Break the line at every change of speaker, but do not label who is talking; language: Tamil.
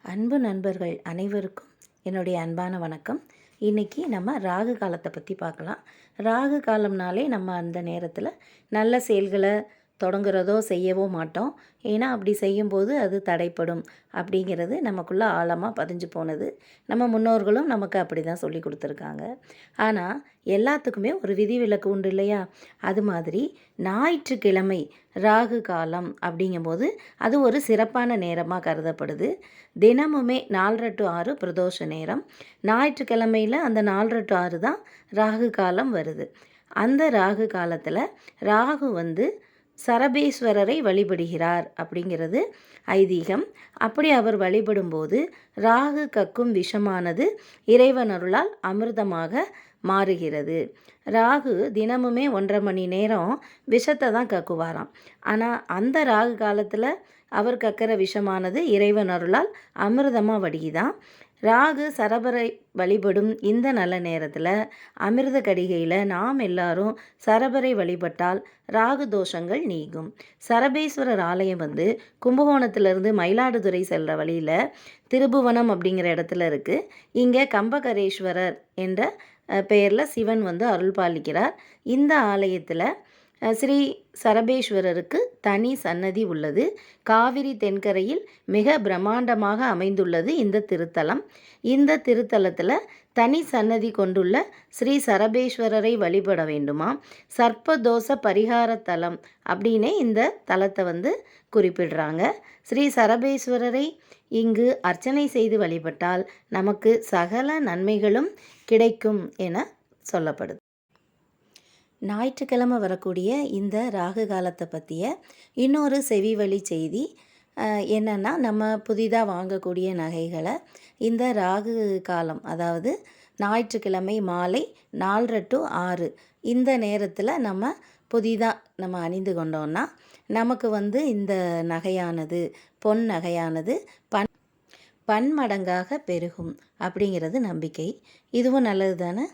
அன்பு நண்பர்கள் அனைவருக்கும் என்னுடைய அன்பான வணக்கம். இன்றைக்கி நம்ம ராகு காலத்தை பற்றி பார்க்கலாம். ராகு காலம்னாலே நம்ம அந்த நேரத்தில் நல்ல செயல்களை தொடங்குறதோ செய்யவோ மாட்டோம். ஏன்னா அப்படி செய்யும்போது அது தடைப்படும் அப்படிங்கிறது நமக்குள்ளே ஆழமாக பதிஞ்சு போனது. நம்ம முன்னோர்களும் நமக்கு அப்படி தான் சொல்லி கொடுத்துருக்காங்க. ஆனால் எல்லாத்துக்குமே ஒரு விதிவிலக்கு உண்டு இல்லையா? அது மாதிரி ஞாயிற்றுக்கிழமை ராகு காலம் அப்படிங்கும்போது அது ஒரு சிறப்பான நேரமாக கருதப்படுது. தினமுமே 4:30 to 6 பிரதோஷ நேரம். ஞாயிற்றுக்கிழமையில் அந்த 4:30 to 6 தான் ராகு காலம் வருது. அந்த ராகு காலத்தில் ராகு சரபேஸ்வரரை வழிபடுகிறார் அப்படிங்கிறது ஐதீகம். அப்படி அவர் வழிபடும்போது ராகு கக்கும் விஷமானது இறைவன் அருளால் அமிர்தமாக மாறுகிறது. ராகு தினமுமே 1.5 மணி நேரம் விஷத்தை தான் கக்குவாராம். ஆனால் அந்த ராகு காலத்தில் அவர் கக்கிற விஷமானது இறைவன் அருளால் அமிர்தமாக வடிதான். ராகு சரபரை வழிபடும் இந்த நல்ல நேரத்தில் அமிர்த கடிகையில் நாம் எல்லாரும் சரபரை வழிபட்டால் ராகு தோஷங்கள் நீங்கும். சரபேஸ்வரர் ஆலயம் கும்பகோணத்திலிருந்து மயிலாடுதுறை செல்கிற வழியில் திருபுவனம் அப்படிங்கிற இடத்துல இருக்குது. இங்கே கம்பகரேஸ்வரர் என்ற பெயரில் சிவன் அருள் பாலிக்கிறார். இந்த ஆலயத்தில் ஸ்ரீ சரபேஸ்வரருக்கு தனி சன்னதி உள்ளது. காவிரி தென்கரையில் மிக பிரம்மாண்டமாக அமைந்துள்ளது இந்த திருத்தலம். இந்த திருத்தலத்தில் தனி சன்னதி கொண்டுள்ள ஸ்ரீ சரபேஸ்வரரை வழிபட வேண்டுமா. சர்ப்பதோஷ பரிகார தலம் அப்படின்னே இந்த தலத்தை குறிப்பிடுறாங்க. ஸ்ரீ சரபேஸ்வரரை இங்கு அர்ச்சனை செய்து வழிபட்டால் நமக்கு சகல நன்மைகளும் கிடைக்கும் என சொல்லப்படுது. ஞாயிற்றுக்கிழமை வரக்கூடிய இந்த ராகு காலத்தை பற்றிய இன்னொரு செவி வழி செய்தி என்னென்னா, நம்ம புதிதாக வாங்கக்கூடிய நகைகளை இந்த ராகு காலம், அதாவது ஞாயிற்றுக்கிழமை மாலை 4:30 to 6 இந்த நேரத்தில் நம்ம அணிந்து கொண்டோன்னா நமக்கு இந்த நகையானது, பொன் நகையானது பன்மடங்காக பெருகும் அப்படிங்கிறது நம்பிக்கை. இதுவும் நல்லது தானே?